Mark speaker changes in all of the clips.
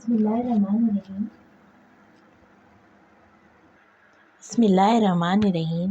Speaker 1: Bismillahirrahmanirrahim. Bismillahirrahmanirrahim.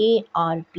Speaker 1: ARP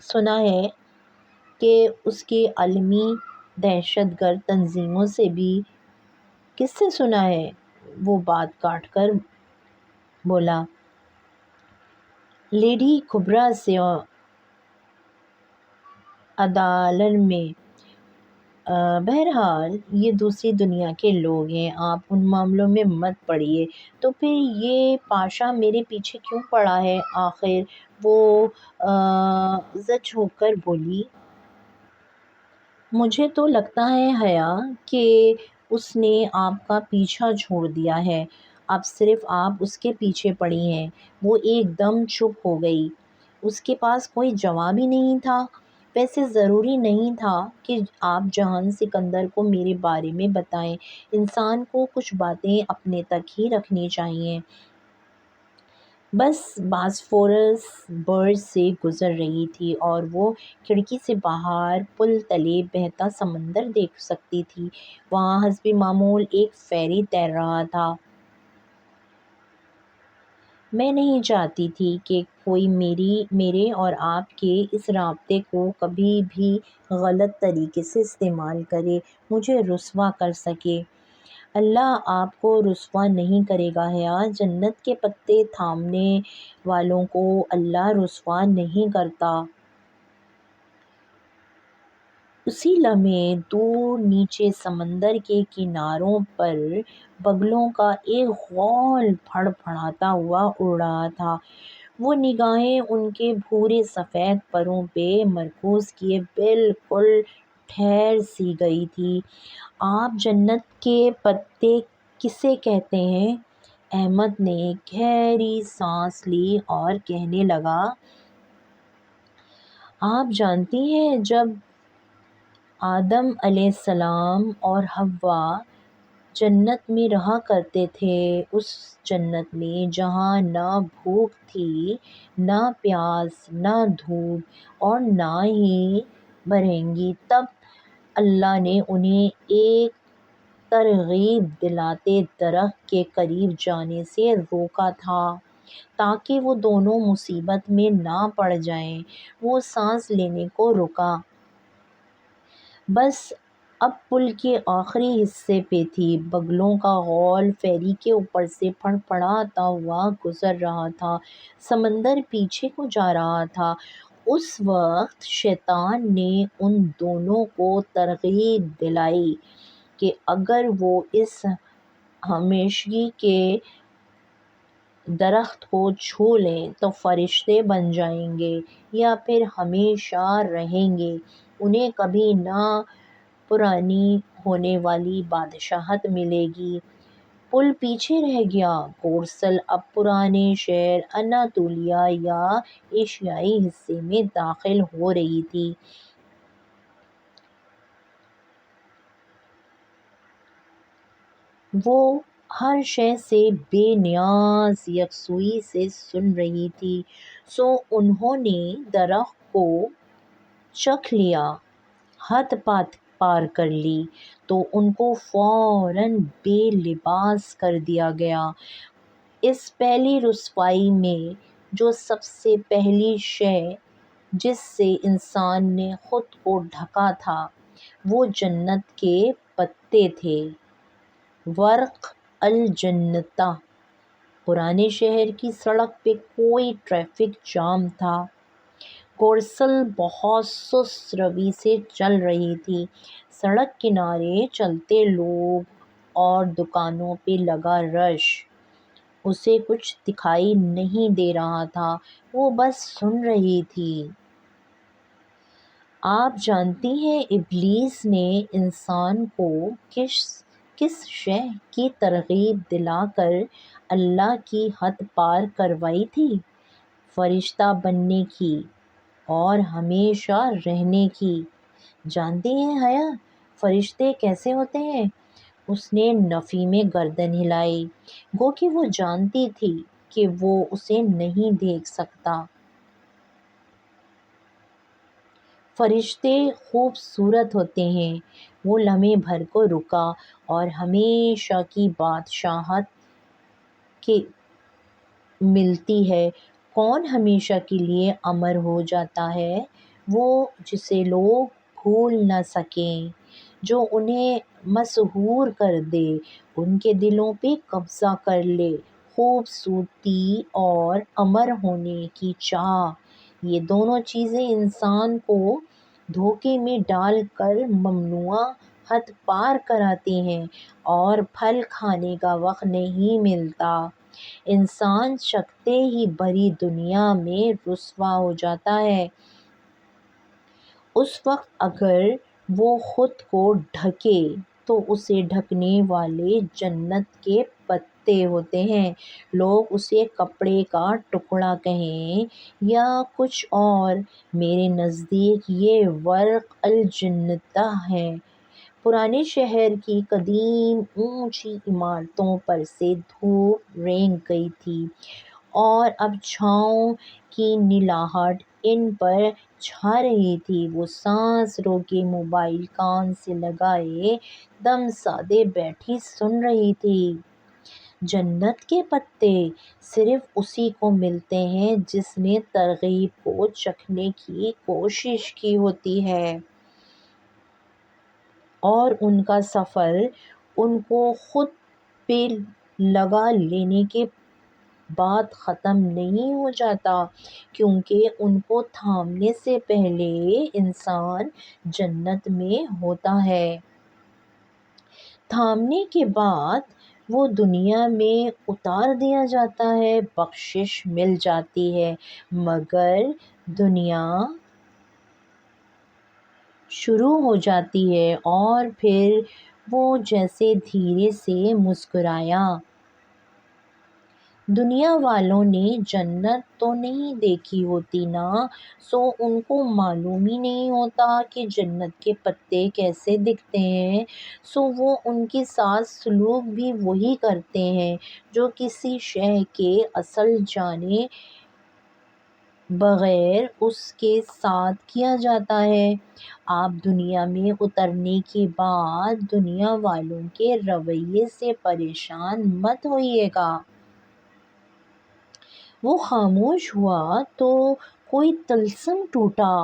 Speaker 1: سنا ہے کہ اس کے عالمی دہشت گرد تنظیموں سے بھی۔ کس سے سنا ہے؟ وہ بات کاٹ کر بولا، لیڈی کبرا سے عدالت میں۔ بہرحال یہ دوسری دنیا کے لوگ ہیں، آپ ان معاملوں میں مت پڑیے۔ تو پھر یہ پاشا میرے پیچھے کیوں پڑا ہے آخر؟ وہ زچ ہو کر بولی۔ مجھے تو لگتا ہے حیا کہ اس نے آپ کا پیچھا چھوڑ دیا ہے، اب صرف آپ اس کے پیچھے پڑی ہیں۔ وہ ایک دم چپ ہو گئی، اس کے پاس کوئی جواب ہی نہیں تھا۔ ویسے ضروری نہیں تھا کہ آپ جہان سکندر کو میرے بارے میں بتائیں، انسان کو کچھ باتیں اپنے تک ہی رکھنی چاہیے۔ بس باسفورس برج سے گزر رہی تھی اور وہ کھڑکی سے باہر پل تلے بہتا سمندر دیکھ سکتی تھی۔ وہاں حسب معمول ایک فیری تیر رہا تھا۔ میں نہیں چاہتی تھی کہ کوئی میرے اور آپ کے اس رابطے کو کبھی بھی غلط طریقے سے استعمال کرے، مجھے رسوا کر سکے۔ اللہ آپ کو رسوا نہیں کرے گا حیا، جنت کے پتے تھامنے والوں کو اللہ رسوا نہیں کرتا۔ اسی لمحے دور نیچے سمندر کے کناروں پر بگلوں کا ایک غول پھڑ پھڑاتا ہوا اڑ رہا تھا۔ وہ نگاہیں ان کے بھورے سفید پروں پہ مرکوز کیے بالکل ٹھہر سی گئی تھیں۔ آپ جنت کے پتے کسے کہتے ہیں؟ احمد نے گہری سانس لی اور کہنے لگا، آپ جانتی ہیں جب آدم علیہ السلام اور حوا جنت میں رہا کرتے تھے، اس جنت میں جہاں نہ بھوک تھی، نہ پیاس، نہ دھوپ اور نہ ہی برہنگی گی، تب اللہ نے انہیں ایک ترغیب دلاتے درخت کے قریب جانے سے روکا تھا تاکہ وہ دونوں مصیبت میں نہ پڑ جائیں۔ وہ سانس لینے کو رکا، بس اب پل کے آخری حصے پہ تھی۔ بگلوں کا غول فیری کے اوپر سے پھڑ پھڑاتا ہوا گزر رہا تھا، سمندر پیچھے کو جا رہا تھا۔ اس وقت شیطان نے ان دونوں کو ترغیب دلائی کہ اگر وہ اس ہمیشگی کے درخت کو چھو لیں تو فرشتے بن جائیں گے یا پھر ہمیشہ رہیں گے، انہیں کبھی نہ پرانی ہونے والی بادشاہت ملے گی۔ پل پیچھے رہ گیا، گورسل اب پرانے شہر اناتولیہ یا ایشیائی حصے میں داخل ہو رہی تھی۔ وہ ہر شے سے بے نیاز یکسوئی سے سن رہی تھی۔ سو انہوں نے درخت کو چکھ لیا، حد پار کر لی تو ان کو فوراً بے لباس کر دیا گیا۔ اس پہلی رسوائی میں جو سب سے پہلی شے جس سے انسان نے خود کو ڈھکا تھا وہ جنت کے پتے تھے، ورق الجنۃ۔ پرانے شہر کی سڑک پہ کوئی ٹریفک جام تھا، گورسل بہت سست روی سے چل رہی تھی، سڑک کنارے چلتے لوگ اور دکانوں پہ لگا رش۔ اسے کچھ دکھائی نہیں دے رہا تھا، وہ بس سن رہی تھی۔ آپ جانتی ہیں ابلیس نے انسان کو کس شے کی ترغیب دلا کر اللہ کی حد پار کروائی تھی؟ فرشتہ بننے کی اور ہمیشہ رہنے کی۔ جانتی ہیں حیا فرشتے کیسے ہوتے ہیں؟ اس نے نفی میں گردن ہلائی، گو کہ وہ جانتی تھی کہ وہ اسے نہیں دیکھ سکتا۔ فرشتے خوبصورت ہوتے ہیں۔ وہ لمحے بھر کو رکا، اور ہمیشہ کی بادشاہت ملتی ہے، کون ہمیشہ کے لیے امر ہو جاتا ہے؟ وہ جسے لوگ بھول نہ سکیں، جو انہیں مسحور کر دے، ان کے دلوں پہ قبضہ کر لے۔ خوبصورتی اور امر ہونے کی چاہ، یہ دونوں چیزیں انسان کو دھوکے میں ڈال کر ممنوعہ حد پار کراتی ہیں، اور پھل کھانے کا وقت نہیں ملتا۔ انسان چکھتے ہی بھری دنیا میں رسوا ہو جاتا ہے۔ اس وقت اگر وہ خود کو ڈھکے تو اسے ڈھکنے والے جنت کے پتے ہوتے ہیں۔ لوگ اسے کپڑے کا ٹکڑا کہیں یا کچھ اور، میرے نزدیک یہ ورق الجنہ ہے۔ پرانے شہر کی قدیم اونچی عمارتوں پر سے دھوپ رینگ گئی تھی، اور اب چھاؤں کی نلاہٹ ان پر چھا رہی تھی۔ وہ سانس روکے موبائل کان سے لگائے دم سادے بیٹھی سن رہی تھی۔ جنت کے پتے صرف اسی کو ملتے ہیں جس نے ترغیب کو چکھنے کی کوشش کی ہوتی ہے، اور ان کا سفر ان کو خود پہ لگا لینے کے بعد ختم نہیں ہو جاتا، کیونکہ ان کو تھامنے سے پہلے انسان جنت میں ہوتا ہے۔ تھامنے کے بعد وہ دنیا میں اتار دیا جاتا ہے، بخشش مل جاتی ہے، مگر دنیا شروع ہو جاتی ہے۔ اور پھر وہ جیسے دھیرے سے مسکرایا۔ دنیا والوں نے جنت تو نہیں دیکھی ہوتی نا، سو ان کو معلوم ہی نہیں ہوتا کہ جنت کے پتے کیسے دکھتے ہیں، سو وہ ان کے ساتھ سلوک بھی وہی کرتے ہیں جو کسی شے کے اصل جانے بغیر اس کے ساتھ کیا جاتا ہے۔ آپ دنیا میں اترنے کے بعد دنیا والوں کے رویے سے پریشان مت ہوئیے گا۔ وہ خاموش ہوا تو کوئی طلسم ٹوٹا۔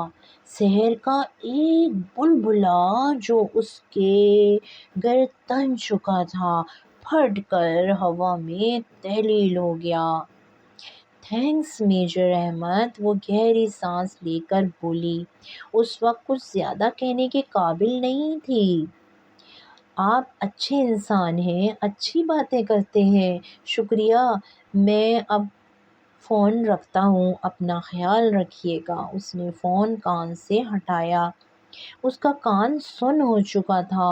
Speaker 1: شہر کا ایک بلبلہ جو اس کے گرد تن چکا تھا، پھٹ کر ہوا میں تحلیل ہو گیا۔ تھینکس میجر احمد، وہ گہری سانس لے کر بولی۔ اس وقت کچھ زیادہ کہنے کے قابل نہیں تھی۔ آپ اچھے انسان ہیں، اچھی باتیں کرتے ہیں۔ شکریہ، میں اب فون رکھتا ہوں، اپنا خیال رکھیے گا۔ اس نے فون کان سے ہٹایا۔ اس کا کان سن ہو چکا تھا۔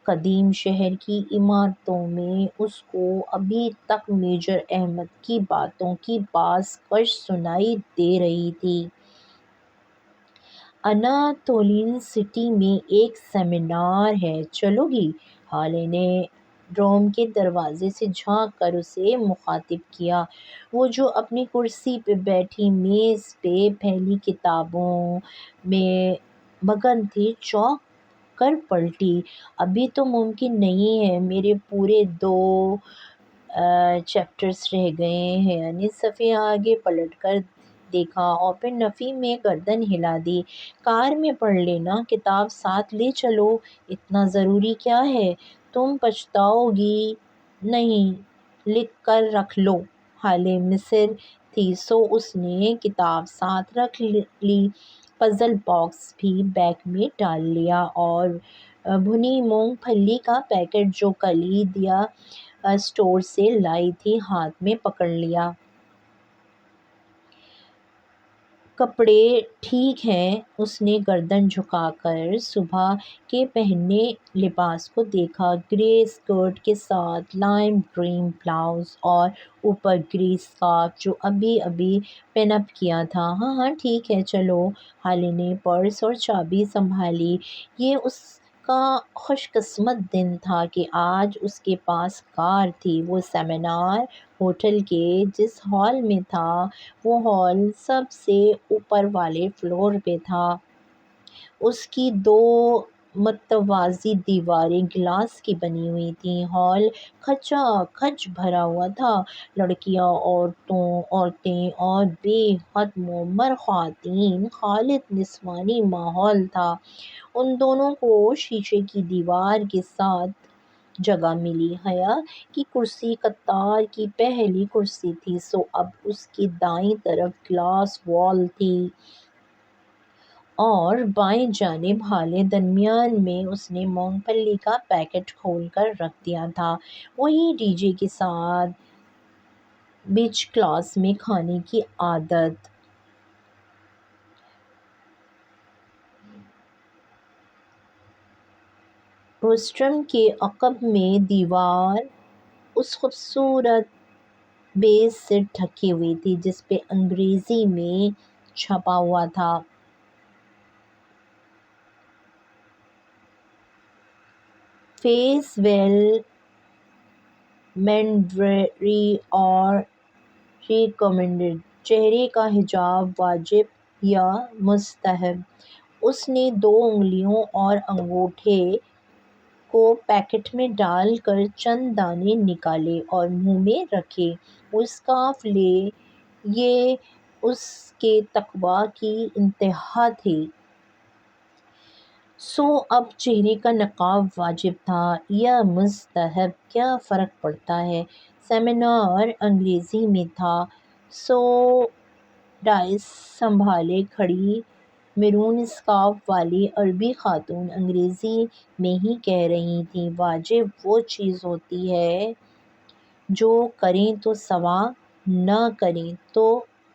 Speaker 1: قدیم شہر کی عمارتوں میں اس کو ابھی تک میجر احمد کی باتوں کی باز کش سنائی دے رہی تھی۔ اناتولین سٹی میں ایک سیمینار ہے، چلو گی؟ ہالے نے روم کے دروازے سے جھانک کر اسے مخاطب کیا۔ وہ جو اپنی کرسی پہ بیٹھی میز پہ پھیلی کتابوں میں مگن تھی، چونک کر پلٹی۔ ابھی تو ممکن نہیں ہے، میرے پورے 2 چیپٹرز رہ گئے ہیں۔ نے صفحے آگے پلٹ کر دیکھا اور پھر نفی میں گردن ہلا دی۔ کار میں پڑھ لینا، کتاب ساتھ لے چلو۔ اتنا ضروری کیا ہے؟ تم پچھتاؤ گی نہیں، لکھ کر رکھ لو۔ ہالے مصر تھی، سو اس نے کتاب ساتھ رکھ لی، پزل باکس بھی بیگ میں ڈال لیا، اور بھنی مونگ پھلی کا پیکٹ جو کلیدیا اسٹور سے لائی تھی ہاتھ میں پکڑ لیا۔ کپڑے ٹھیک ہیں؟ اس نے گردن جھکا کر صبح کے پہنے لباس کو دیکھا۔ گرے اسکرٹ کے ساتھ لائم گرین بلاؤز اور اوپر گرے اسکارف جو ابھی ابھی پن اپ کیا تھا۔ ہاں ہاں ٹھیک ہے، چلو۔ ہالے نے پرس اور چابی سنبھالی۔ یہ اس کا خوش قسمت دن تھا کہ آج اس کے پاس کار تھی۔ وہ سیمینار ہوٹل کے جس ہال میں تھا، وہ ہال سب سے اوپر والے فلور پہ تھا۔ اس کی 2 متوازی دیواریں گلاس کی بنی ہوئی تھیں۔ ہال کھچا کھچ بھرا ہوا تھا۔ لڑکیاں، عورتیں اور بے حد معمر خواتین۔ خالص نسوانی ماحول تھا۔ ان دونوں کو شیشے کی دیوار کے ساتھ جگہ ملی۔ حیا کی کرسی قطار کی پہلی کرسی تھی، سو اب اس کی دائیں طرف گلاس وال تھی اور بائیں جانب ہالیں۔ درمیان میں اس نے مونگ پھلی کا پیکٹ کھول کر رکھ دیا تھا۔ وہی ڈی جے کے ساتھ بیچ کلاس میں کھانے کی عادت۔ ریسٹورانٹ کے عقب میں دیوار اس خوبصورت بیج سے ڈھکی ہوئی تھی جس پہ انگریزی میں چھپا ہوا تھا، فیس ویل مینڈیٹری اور ریکمینڈڈ، چہرے کا حجاب واجب یا مستحب۔ اس نے 2 انگلیوں اور انگوٹھے کو پیکٹ میں ڈال کر چند دانے نکالے اور منہ میں رکھے۔ وہ اسکارف لے، یہ اس کے تقویٰ کی انتہا تھی۔ سو اب چہرے کا نقاب واجب تھا یا مستحب، کیا فرق پڑتا ہے؟ سیمینار انگریزی میں تھا، سو ڈائس سنبھالے کھڑی میرون اسکارف والی عربی خاتون انگریزی میں ہی کہہ رہی تھیں، واجب وہ چیز ہوتی ہے جو کریں تو ثواب، نہ کریں تو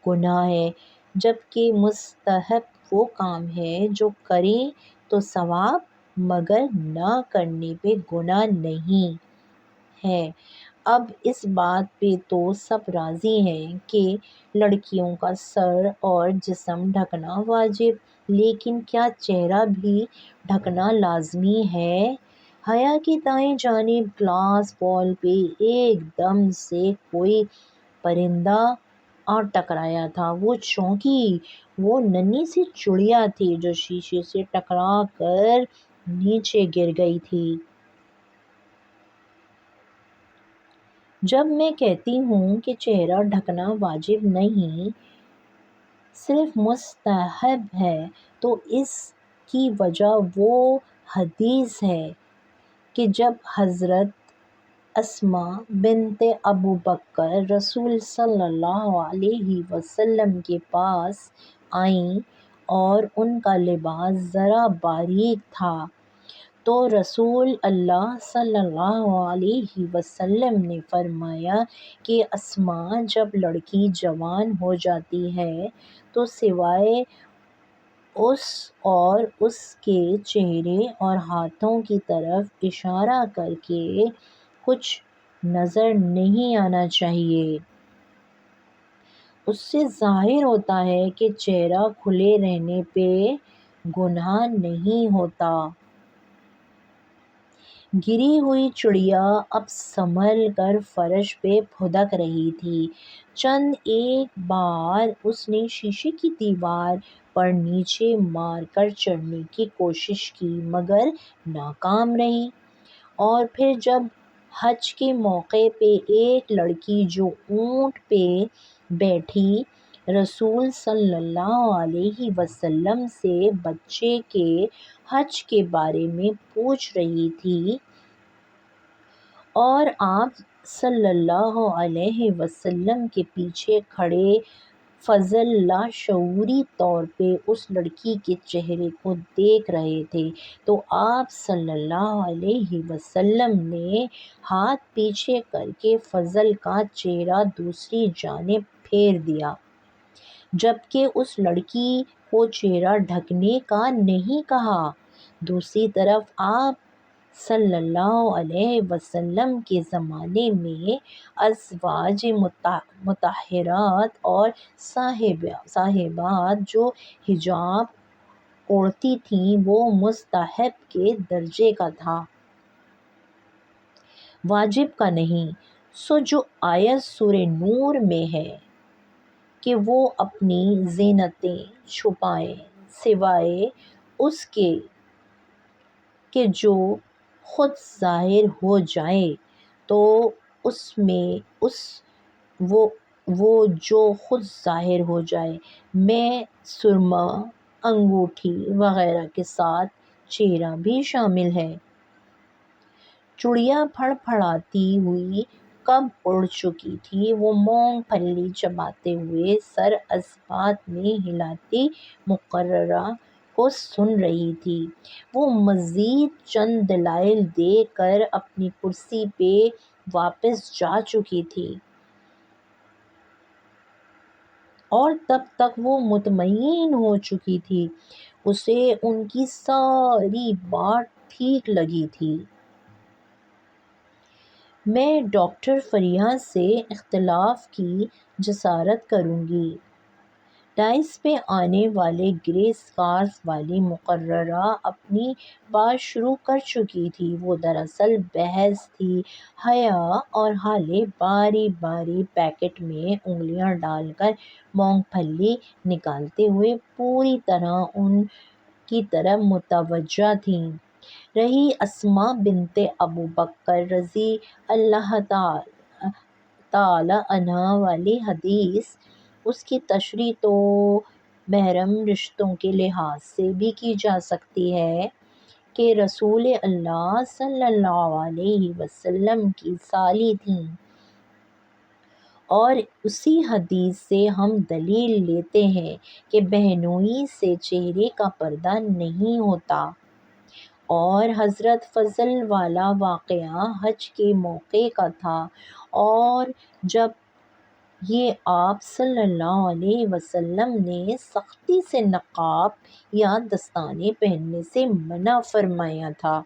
Speaker 1: گناہ ہے، جبکہ مستحب وہ کام ہے جو کریں تو ثواب مگر نہ کرنے پہ گناہ نہیں ہے۔ اب اس بات پہ تو سب راضی ہیں کہ لڑکیوں کا سر اور جسم ڈھکنا واجب، لیکن کیا چہرہ بھی ڈھکنا لازمی ہے؟ حیا کی دائیں جانب گلاس وال پہ ایک دم سے کوئی پرندہ آ ٹکرایا تھا۔ وہ چونکی، وہ ننھی سی چڑیا تھی جو شیشے سے ٹکرا کر نیچے گر گئی تھی۔ جب میں کہتی ہوں کہ چہرہ ڈھکنا واجب نہیں، صرف مستحب ہے، تو اس کی وجہ وہ حدیث ہے کہ جب حضرت اسماء بنت ابو بکر رسول صلی اللہ علیہ وسلم کے پاس آئیں اور ان کا لباس ذرا باریک تھا، تو رسول اللہ صلی اللہ علیہ وسلم نے فرمایا کہ اسماء جب لڑکی جوان ہو جاتی ہے تو سوائے اس اور اس کے چہرے اور ہاتھوں کی طرف اشارہ کر کے کچھ نظر نہیں آنا چاہیے۔ اس سے ظاہر ہوتا ہے کہ چہرہ کھلے رہنے پہ گناہ نہیں ہوتا۔ گری ہوئی چڑیا اب سنبھل کر فرش پہ پھدک رہی تھی۔ چند ایک بار اس نے شیشے کی دیوار پر نیچے مار کر چڑھنے کی کوشش کی مگر ناکام رہی۔ اور پھر جب حج کے موقع پہ ایک لڑکی جو اونٹ پہ بیٹھی رسول صلی اللہ علیہ وسلم سے بچے کے حج کے بارے میں پوچھ رہی تھی اور آپ صلی اللہ علیہ وسلم کے پیچھے کھڑے فضل لاشعوری طور پہ اس لڑکی کے چہرے کو دیکھ رہے تھے، تو آپ صلی اللہ علیہ وسلم نے ہاتھ پیچھے کر کے فضل کا چہرہ دوسری جانب پھیر دیا، جبکہ اس لڑکی کو چہرہ ڈھکنے کا نہیں کہا۔ دوسری طرف آپ صلی اللہ علیہ وسلم کے زمانے میں ازواج مطہرات اور صاحبات جو حجاب اوڑھتی تھیں وہ مستحب کے درجے کا تھا، واجب کا نہیں۔ سو جو آیت سورہ نور میں ہے کہ وہ اپنی زینتیں چھپائیں، سوائے اس کے کہ جو خود ظاہر ہو جائے تو اس میں وہ وہ جو خود ظاہر ہو جائے میں سرما، انگوٹھی وغیرہ کے ساتھ چہرہ بھی شامل ہے۔ چڑیا پھڑ پھڑاتی ہوئی کب اڑ چکی تھی، وہ مونگ پھلی چباتے ہوئے سر اثبات میں ہلاتی مقررہ کو سن رہی تھی۔ وہ مزید چند دلائل دے کر اپنی کرسی پہ واپس جا چکی تھی اور تب تک وہ مطمئن ہو چکی تھی اسے ان کی ساری بات ٹھیک لگی تھی۔ میں ڈاکٹر فریہ سے اختلاف کی جسارت کروں گی۔ ڈائس پہ آنے والے گرے اسکارف والی مقررہ اپنی بات شروع کر چکی تھی۔ وہ دراصل بحث تھی حیا اور ہالے باری باری پیکٹ میں انگلیاں ڈال کر مونگ پھلی نکالتے ہوئے پوری طرح ان کی طرف متوجہ تھیں۔ رہی اسماء بنت ابو بکر رضی اللہ تعالی عنہا والی حدیث، اس کی تشریح تو محرم رشتوں کے لحاظ سے بھی کی جا سکتی ہے کہ رسول اللہ صلی اللہ علیہ وسلم کی سالی تھیں، اور اسی حدیث سے ہم دلیل لیتے ہیں کہ بہنوئی سے چہرے کا پردہ نہیں ہوتا۔ اور حضرت فضل والا واقعہ حج کے موقع کا تھا، اور جب یہ آپ صلی اللہ علیہ وسلم نے سختی سے نقاب یا دستانے پہننے سے منع فرمایا تھا،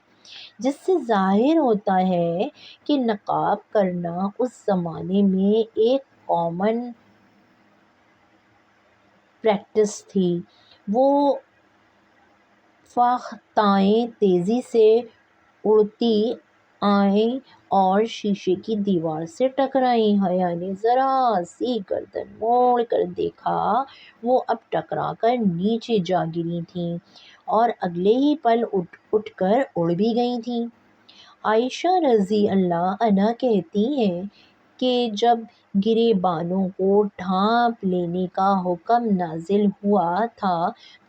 Speaker 1: جس سے ظاہر ہوتا ہے کہ نقاب کرنا اس زمانے میں ایک کامن پریکٹس تھی۔ وہ فاختائیں تیزی سے اڑتی آئیں اور شیشے کی دیوار سے ٹکرائیں۔ حیا نے ذرا سی گردن موڑ کر دیکھا، وہ اب ٹکرا کر نیچے جا گری تھیں اور اگلے ہی پل اٹھ کر اڑ بھی گئی تھیں۔ عائشہ رضی اللہ عنہا کہتی ہیں کہ جب گریبانوں کو ڈھانپ لینے کا حکم نازل ہوا تھا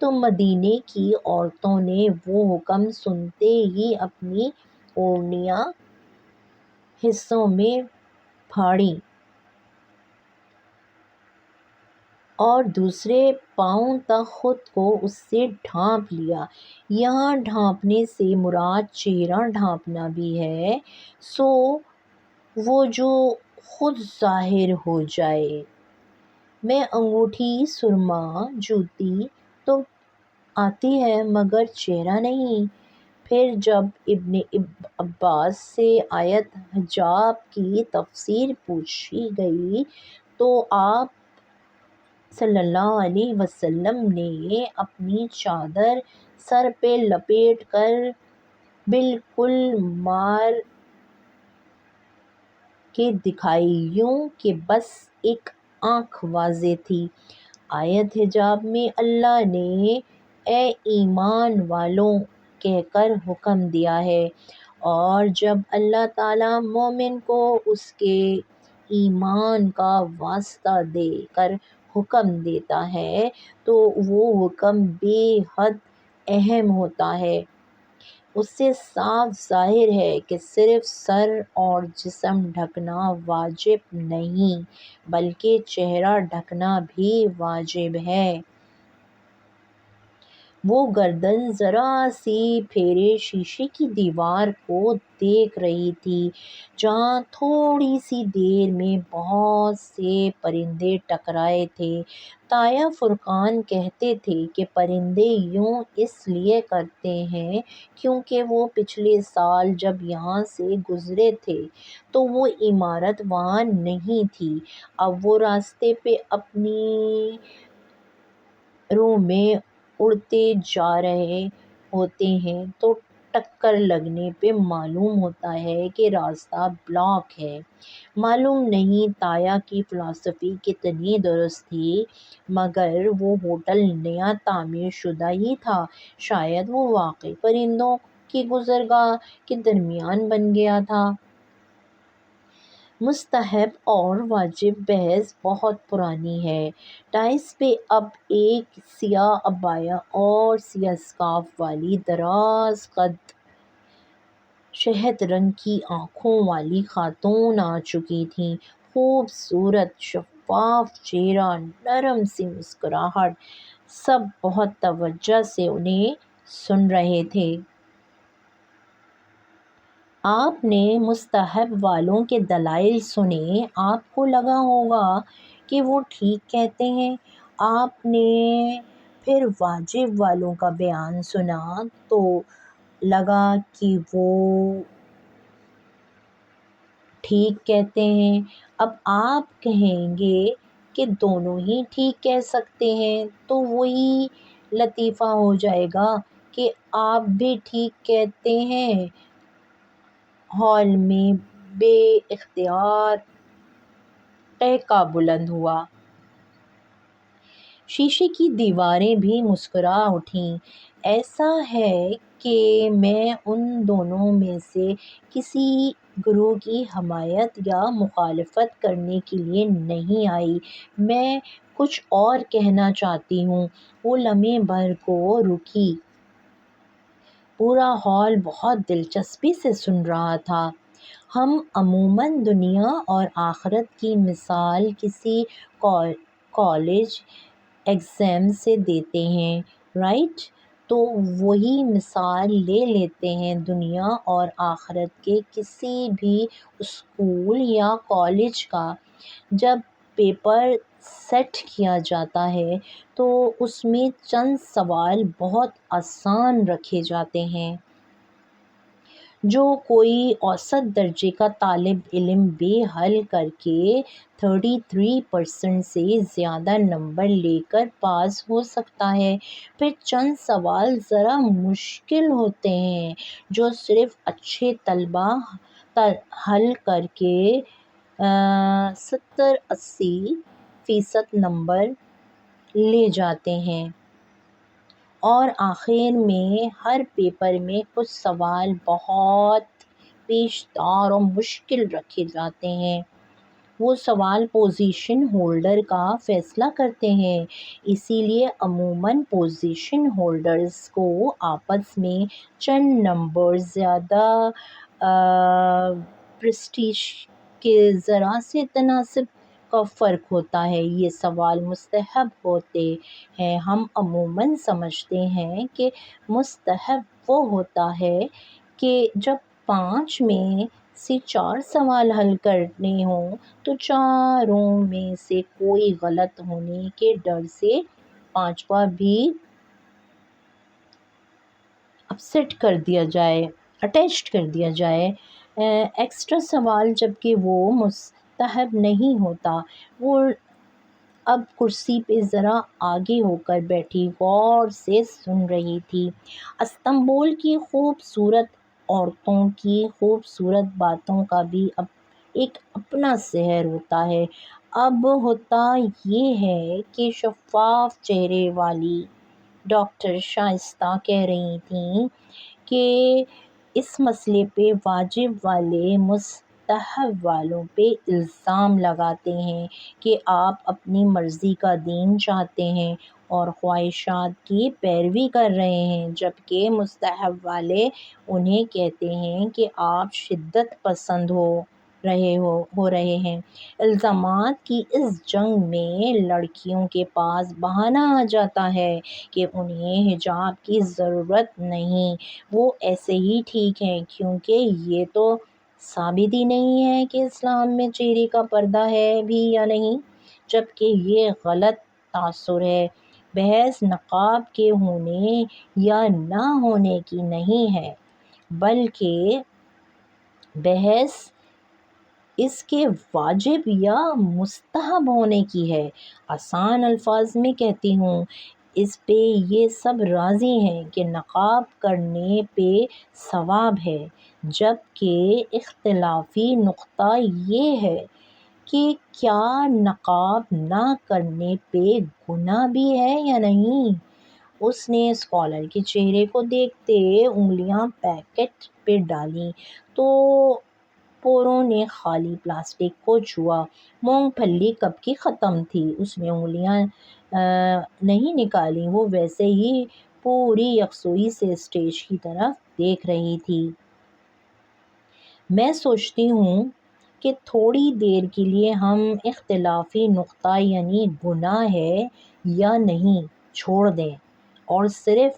Speaker 1: تو مدینے کی عورتوں نے وہ حکم سنتے ہی اپنی اوڑھنیاں حصوں میں پھاڑیں اور دوسرے پاؤں تک خود کو اس سے ڈھانپ لیا۔ یہاں ڈھانپنے سے مراد چہرہ ڈھانپنا بھی ہے، سو وہ جو خود ظاہر ہو جائے۔ میں انگوٹھی، سرما، جوتی تو آتی ہے مگر چہرہ نہیں۔ پھر جب ابن عباس سے آیت حجاب کی تفسیر پوچھی گئی تو آپ صلی اللہ علیہ وسلم نے اپنی چادر سر پہ لپیٹ کر بالکل مار کے دکھائی، یوں کہ بس ایک آنکھ واضح تھی۔ آیت حجاب میں اللہ نے اے ایمان والوں کہہ کر حکم دیا ہے، اور جب اللہ تعالیٰ مومن کو اس کے ایمان کا واسطہ دے کر حکم دیتا ہے تو وہ حکم بے حد اہم ہوتا ہے۔ اس سے صاف ظاہر ہے کہ صرف سر اور جسم ڈھکنا واجب نہیں بلکہ چہرہ ڈھکنا بھی واجب ہے۔ وہ گردن ذرا سی پھیرے شیشے کی دیوار کو دیکھ رہی تھی جہاں تھوڑی سی دیر میں بہت سے پرندے ٹکرائے تھے۔ تایا فرقان کہتے تھے کہ پرندے یوں اس لیے کرتے ہیں کیونکہ وہ پچھلے سال جب یہاں سے گزرے تھے تو وہ عمارت وہاں نہیں تھی، اب وہ راستے پہ اپنی رو میں اڑتے جا رہے ہوتے ہیں تو ٹکر لگنے پہ معلوم ہوتا ہے کہ راستہ بلاک ہے۔ معلوم نہیں تایا کی فلسفی کتنی درست تھی، مگر وہ ہوٹل نیا تعمیر شدہ ہی تھا، شاید وہ واقعی پرندوں کی گزرگاہ کے درمیان بن گیا تھا۔ مستحب اور واجب بحث بہت پرانی ہے۔ ٹائس پہ اب ایک سیاہ عبایا اور سیاہ اسکارف والی دراز قد شہد رنگ کی آنکھوں والی خاتون آ چکی تھیں۔ خوبصورت شفاف چہرہ، نرم سی مسکراہٹ، سب بہت توجہ سے انہیں سن رہے تھے۔ آپ نے مستحب والوں کے دلائل سنے، آپ کو لگا ہوگا کہ وہ ٹھیک کہتے ہیں۔ آپ نے پھر واجب والوں کا بیان سنا تو لگا کہ وہ ٹھیک کہتے ہیں۔ اب آپ کہیں گے کہ دونوں ہی ٹھیک کہہ سکتے ہیں تو وہی لطیفہ ہو جائے گا کہ آپ بھی ٹھیک کہتے ہیں۔ ہال میں بے اختیار ٹہکا بلند ہوا۔ شیشے کی دیواریں بھی مسکرا اٹھیں۔ ایسا ہے کہ میں ان دونوں میں سے کسی گروہ کی حمایت یا مخالفت کرنے کے لیے نہیں آئی، میں کچھ اور کہنا چاہتی ہوں۔ وہ لمحے بھر کو رکی۔ پورا ہال بہت دلچسپی سے سن رہا تھا۔ ہم عموماً دنیا اور آخرت کی مثال کسی کالج ایگزام سے دیتے ہیں، رائٹ؟ تو وہی مثال لے لیتے ہیں دنیا اور آخرت کے کسی بھی اسکول یا کالج کا۔ جب پیپر سیٹ کیا جاتا ہے تو اس میں چند سوال بہت آسان رکھے جاتے ہیں۔ جو کوئی اوسط درجے کا طالب علم بھی حل کر کے 33% سے زیادہ نمبر لے کر پاس ہو سکتا ہے۔ پھر چند سوال ذرا مشکل ہوتے ہیں جو صرف اچھے طلباء حل کر کے 70-80% نمبر لے جاتے ہیں۔ اور آخر میں ہر پیپر میں کچھ سوال بہت پیچیدہ اور مشکل رکھے جاتے ہیں۔ وہ سوال پوزیشن ہولڈر کا فیصلہ کرتے ہیں۔ اسی لیے عموماً پوزیشن ہولڈرز کو آپس میں چند نمبر زیادہ پرسنٹیج کے ذرا سے تناسب کا فرق ہوتا ہے۔ یہ سوال مستحب ہوتے ہیں۔ ہم عموماً سمجھتے ہیں کہ مستحب وہ ہوتا ہے کہ جب 5 میں سے 4 سوال حل کرنے ہوں تو چاروں میں سے کوئی غلط ہونے کے ڈر سے 5واں بھی اٹیچ کر دیا جائے۔ ایکسٹرا سوال جبکہ وہ مستحب نہیں ہوتا۔ وہ اب کرسی پہ ذرا آگے ہو کر بیٹھی غور سے سن رہی تھی۔ استنبول کی خوبصورت عورتوں کی خوبصورت باتوں کا بھی ایک اپنا سحر ہوتا ہے۔ اب ہوتا یہ ہے کہ شفاف چہرے والی ڈاکٹر شائستہ کہہ رہی تھیں کہ اس مسئلے پہ واجب والے مستحب والوں پہ الزام لگاتے ہیں کہ آپ اپنی مرضی کا دین چاہتے ہیں اور خواہشات کی پیروی کر رہے ہیں، جبکہ مستحب والے انہیں کہتے ہیں کہ آپ شدت پسند ہو رہے ہیں۔ الزامات کی اس جنگ میں لڑکیوں کے پاس بہانہ آ جاتا ہے کہ انہیں حجاب کی ضرورت نہیں، وہ ایسے ہی ٹھیک ہیں، کیونکہ یہ تو ثابت ہی نہیں ہے کہ اسلام میں چہرے کا پردہ ہے بھی یا نہیں، جبکہ یہ غلط تاثر ہے۔ بحث نقاب کے ہونے یا نہ ہونے کی نہیں ہے، بلکہ بحث اس کے واجب یا مستحب ہونے کی ہے۔ آسان الفاظ میں کہتی ہوں، اس پہ یہ سب راضی ہیں کہ نقاب کرنے پہ ثواب ہے، جبکہ اختلافی نقطہ یہ ہے کہ کیا نقاب نہ کرنے پہ گناہ بھی ہے یا نہیں۔ اس نے اسکالر کے چہرے کو دیکھتے انگلیاں پیکٹ پہ ڈالیں تو پوروں نے خالی پلاسٹک کو چھوا۔ مونگ پھلی کب کی ختم تھی، اس نے انگلیاں نہیں نکالیں، وہ ویسے ہی پوری یکسوئی سے اسٹیج کی طرف دیکھ رہی تھی۔ میں سوچتی ہوں کہ تھوڑی دیر کے لیے ہم اختلافی نقطہ یعنی گناہ ہے یا نہیں چھوڑ دیں اور صرف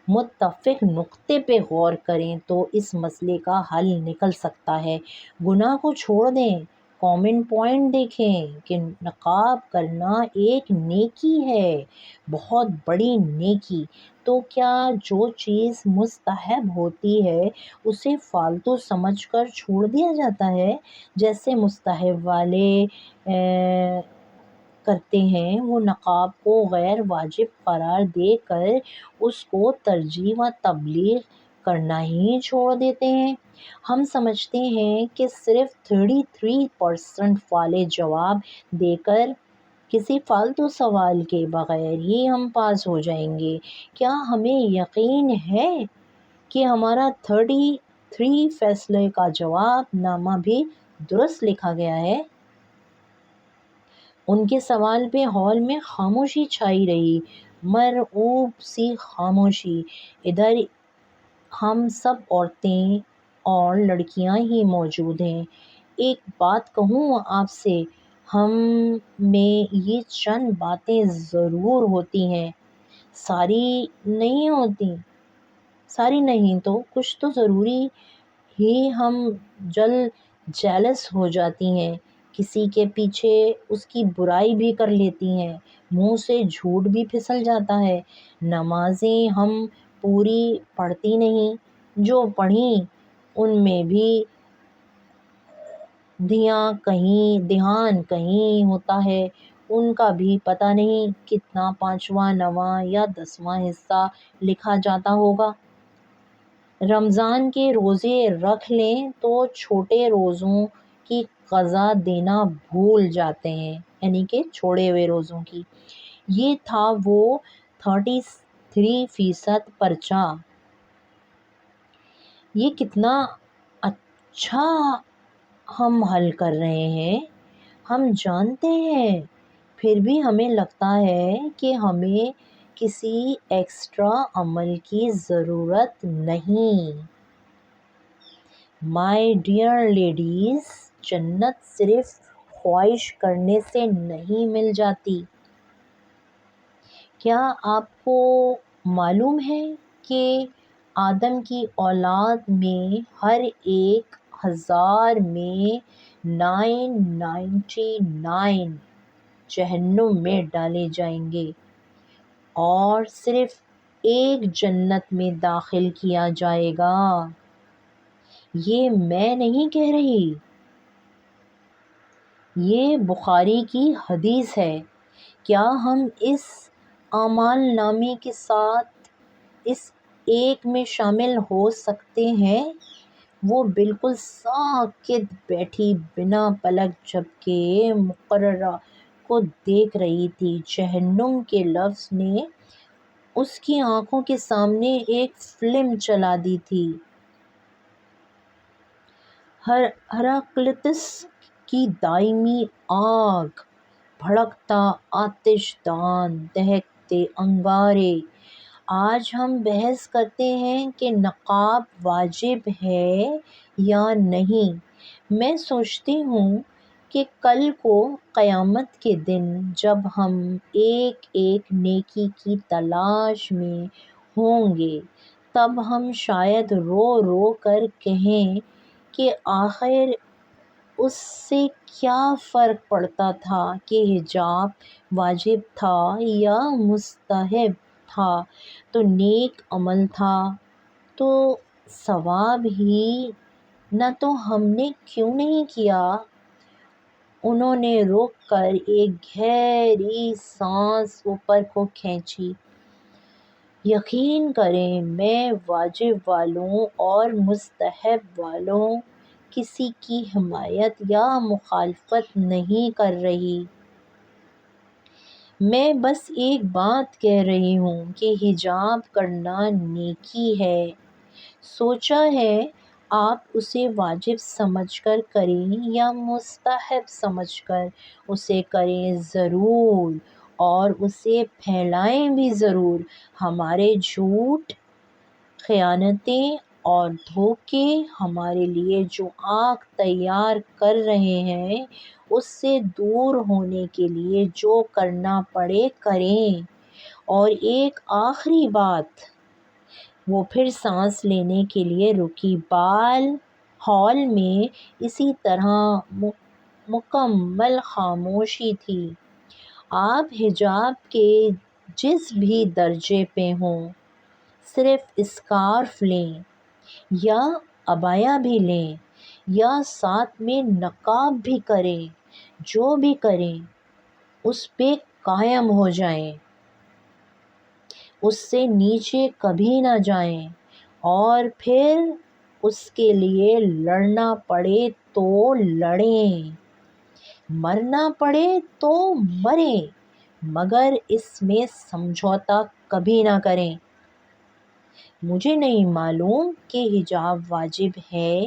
Speaker 1: متفق نقطے پہ غور کریں تو اس مسئلے کا حل نکل سکتا ہے۔ گناہ کو چھوڑ دیں، کامن پوائنٹ دیکھیں کہ نقاب کرنا ایک نیکی ہے، بہت بڑی نیکی۔ تو کیا جو چیز مستحب ہوتی ہے اسے فالتو سمجھ کر چھوڑ دیا جاتا ہے؟ جیسے مستحب والے کرتے ہیں، وہ نقاب کو غیر واجب قرار دے کر اس کو ترجیح و تبلیغ کرنا ہی چھوڑ دیتے ہیں۔ ہم سمجھتے ہیں کہ صرف 33% والے جواب دے کر کسی فالتو سوال کے بغیر ہی ہم پاس ہو جائیں گے۔ کیا ہمیں یقین ہے کہ ہمارا 33 فیصلے کا جواب نامہ بھی درست لکھا گیا ہے؟ ان کے سوال پہ ہال میں خاموشی چھائی رہی، مرعوب سی خاموشی۔ ادھر ہم سب عورتیں اور لڑکیاں ہی موجود ہیں۔ ایک بات کہوں آپ سے، ہم میں یہ چند باتیں ضرور ہوتی ہیں، ساری نہیں تو کچھ تو ضروری ہی ہم جیلس ہو جاتی ہیں، کسی کے پیچھے اس کی برائی بھی کر لیتی ہیں، منہ سے جھوٹ بھی پھسل جاتا ہے۔ نمازیں ہم پوری پڑھتی نہیں، جو پڑھیں ان میں بھی دھیان کہیں ہوتا ہے، ان کا بھی پتہ نہیں کتنا 5واں 9واں یا 10واں حصہ لکھا جاتا ہوگا۔ رمضان کے روزے رکھ لیں تو چھوٹے روزوں کی قضا دینا بھول جاتے ہیں، یعنی کہ چھوڑے ہوئے روزوں کی۔ یہ تھا وہ 33% پرچہ۔ یہ کتنا اچھا ہم حل کر رہے ہیں، ہم جانتے ہیں، پھر بھی ہمیں لگتا ہے کہ ہمیں کسی ایکسٹرا عمل کی ضرورت نہیں۔ مائی ڈیئر لیڈیز، جنت صرف خواہش کرنے سے نہیں مل جاتی۔ کیا آپ کو معلوم ہے کہ آدم کی اولاد میں ہر 1000 میں 999 جہنم میں ڈالے جائیں گے اور صرف ایک جنت میں داخل کیا جائے گا؟ یہ میں نہیں کہہ رہی، یہ بخاری کی حدیث ہے۔ کیا ہم اس اعمال نامے کے ساتھ اس ایک میں شامل ہو سکتے ہیں؟ وہ بالکل ساکت بیٹھی بنا پلک جھپکے مقررہ کو دیکھ رہی تھی۔ جہنم کے لفظ نے اس کی آنکھوں کے سامنے ایک فلم چلا دی تھی۔ ہراکلیتس کی دائمی آگ، بھڑکتا آتش دان، دہکتے انگارے۔ آج ہم بحث کرتے ہیں کہ نقاب واجب ہے یا نہیں۔ میں سوچتی ہوں کہ کل کو قیامت کے دن جب ہم ایک ایک نیکی کی تلاش میں ہوں گے، تب ہم شاید رو رو کر کہیں کہ آخر اس سے کیا فرق پڑتا تھا کہ حجاب واجب تھا یا مستحب تھا، تو نیک عمل تھا تو ثواب ہی نہ، تو ہم نے کیوں نہیں کیا؟ انہوں نے رک کر ایک گہری سانس اوپر کو کھینچی۔ یقین کریں میں واجب والوں اور مستحب والوں کسی کی حمایت یا مخالفت نہیں کر رہی۔ میں بس ایک بات کہہ رہی ہوں کہ حجاب کرنا نیکی ہے۔ سوچا ہے آپ اسے واجب سمجھ کر کریں یا مستحب سمجھ کر اسے کریں ضرور، اور اسے پھیلائیں بھی ضرور۔ ہمارے جھوٹ، خیانتیں اور دھوکے ہمارے لیے جو آگ تیار کر رہے ہیں، اس سے دور ہونے کے لیے جو کرنا پڑے کریں۔ اور ایک آخری بات، وہ پھر سانس لینے کے لیے رکی۔ ہال میں اسی طرح مکمل خاموشی تھی۔ آپ حجاب کے جس بھی درجے پہ ہوں، صرف اسکارف لیں یا عبایا بھی لیں یا ساتھ میں نقاب بھی کریں، جو بھی کریں اس پہ قائم ہو جائیں، اس سے نیچے کبھی نہ جائیں، اور پھر اس کے لیے لڑنا پڑے تو لڑیں، مرنا پڑے تو مریں، مگر اس میں سمجھوتا کبھی نہ کریں۔ مجھے نہیں معلوم کہ حجاب واجب ہے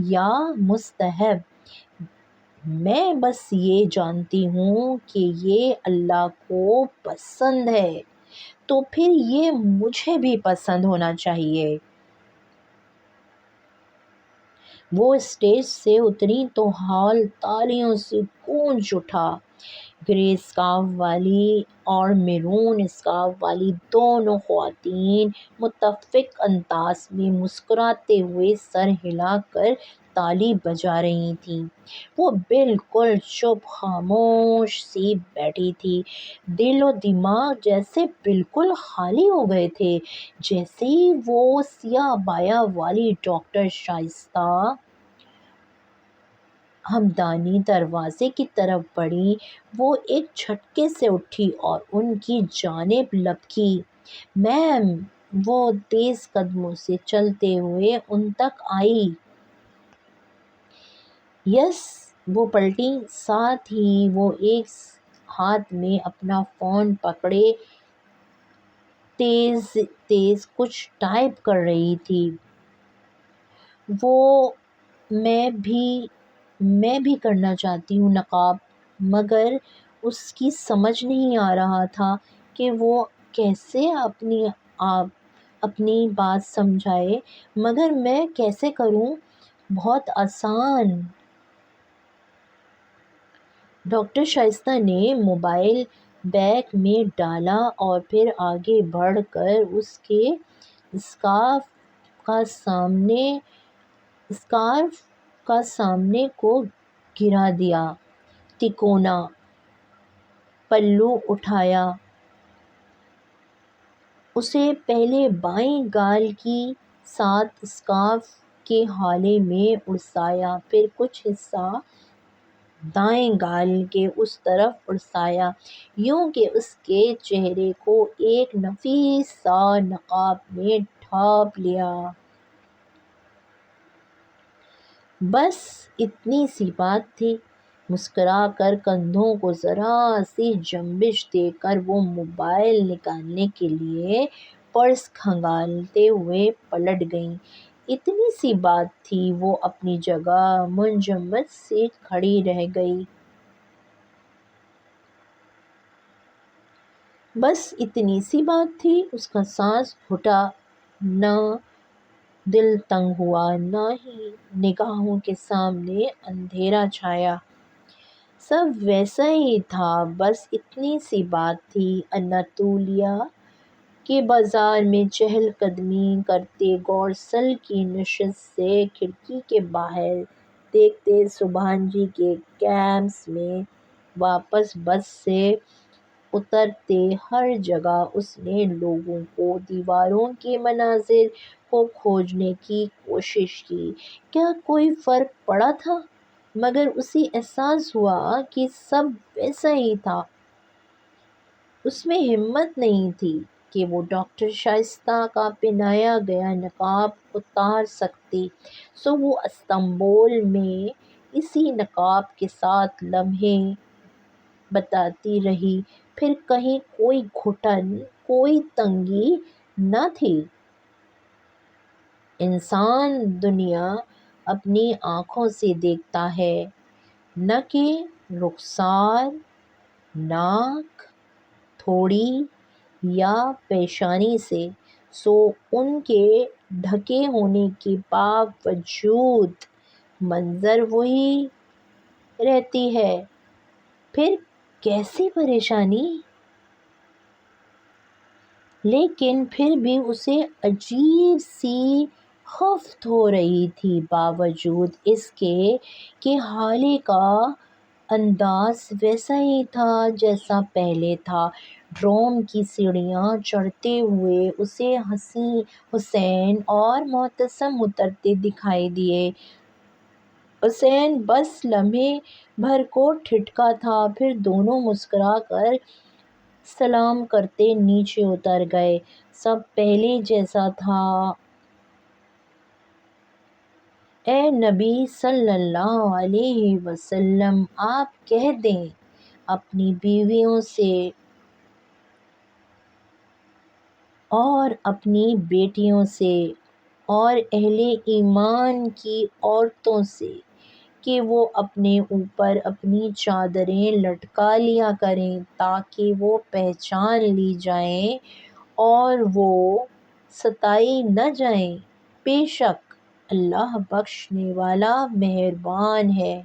Speaker 1: یا مستحب، میں بس یہ جانتی ہوں کہ یہ اللہ کو پسند ہے، تو پھر یہ مجھے بھی پسند ہونا چاہیے۔ وہ اسٹیج سے اتری تو ہال تالیوں سے گونج اٹھا۔ گرے اسکارف والی اور میرون اسکارف والی دونوں خواتین متفق انداز میں مسکراتے ہوئے سر ہلا کر تالی بجا رہی تھیں۔ وہ بالکل چپ خاموش سی بیٹھی تھی، دل و دماغ جیسے بالکل خالی ہو گئے تھے۔ جیسے ہی وہ سیاہ عبایا والی ڈاکٹر شائستہ ہمدانی دروازے کی طرف بڑھی، وہ ایک جھٹکے سے اٹھی اور ان کی جانب لپکی۔ میم، وہ تیز قدموں سے چلتے ہوئے ان تک آئی۔ یس، وہ پلٹی، ساتھ ہی وہ ایک ہاتھ میں اپنا فون پکڑے تیز تیز کچھ ٹائپ کر رہی تھی۔ وہ میں بھی کرنا چاہتی ہوں نقاب، مگر اس کی سمجھ نہیں آ رہا تھا کہ وہ کیسے اپنی بات سمجھائے۔ مگر میں کیسے کروں؟ بہت آسان۔ ڈاکٹر شائستہ نے موبائل بیگ میں ڈالا اور پھر آگے بڑھ کر اس کے اسکارف کا سامنے کو گرا دیا، تکونا پلو اٹھایا، اسے پہلے بائیں گال کے ساتھ اسکارف کے ہالے میں اڑسایا، پھر کچھ حصہ دائیں گال کے اس طرف اڑسایا، یوں کہ اس کے چہرے کو ایک نفیس سا نقاب نے ڈھانپ لیا۔ بس اتنی سی بات تھی۔ مسکرا کر کندھوں کو ذرا سی جنبش دے کر وہ موبائل نکالنے کے لیے پرس کھنگالتے ہوئے پلٹ گئیں۔ اتنی سی بات تھی، وہ اپنی جگہ منجمد سی کھڑی رہ گئی۔ بس اتنی سی بات تھی۔ اس کا سانس گھٹا، نہ دل تنگ ہوا، نہ ہی نگاہوں کے سامنے اندھیرا چھایا۔ سب ویسا ہی تھا، بس اتنی سی بات تھی۔ اناطولیہ کے بازار میں چہل قدمی کرتے گورسل کی نشست سے کھڑکی کے باہر دیکھتے سبحان جی کے کیمپس میں واپس بس سے اترتے ہر جگہ اس نے لوگوں کو دیواروں کے مناظر کو کھوجنے کی کوشش کی۔ کیا کوئی فرق پڑا تھا؟ مگر اسے احساس ہوا کہ سب ویسا ہی تھا۔ اس میں ہمت نہیں تھی کہ وہ ڈاکٹر شائستہ کا پہنایا گیا نقاب اتار سکتی، سو وہ استنبول میں اسی نقاب کے ساتھ لمحے بتاتی رہی۔ پھر کہیں کوئی گھٹن، کوئی تنگی نہ تھی۔ انسان دنیا اپنی آنکھوں سے دیکھتا ہے، نہ کہ رخسار، ناک، تھوڑی یا پیشانی سے، سو ان کے ڈھکے ہونے کے باوجود منظر وہی رہتی ہے۔ پھر کیسی پریشانی! لیکن پھر بھی اسے عجیب سی خفت ہو رہی تھی، باوجود اس کے کہ حالے کا انداز ویسا ہی تھا جیسا پہلے تھا۔ ڈوم کی سیڑھیاں چڑھتے ہوئے اسے حسین اور معتصم اترتے دکھائی دیے۔ حسین بس لمحے بھر کو ٹھٹکا تھا، پھر دونوں مسکرا کر سلام کرتے نیچے اتر گئے۔ سب پہلے جیسا تھا۔ اے نبی صلی اللہ علیہ وسلم، آپ کہہ دیں اپنی بیویوں سے اور اپنی بیٹیوں سے اور اہل ایمان کی عورتوں سے کہ وہ اپنے اوپر اپنی چادریں لٹکا لیا کریں تاکہ وہ پہچان لی جائیں اور وہ ستائی نہ جائیں۔ بے شک اللہ بخشنے والا مہربان ہے۔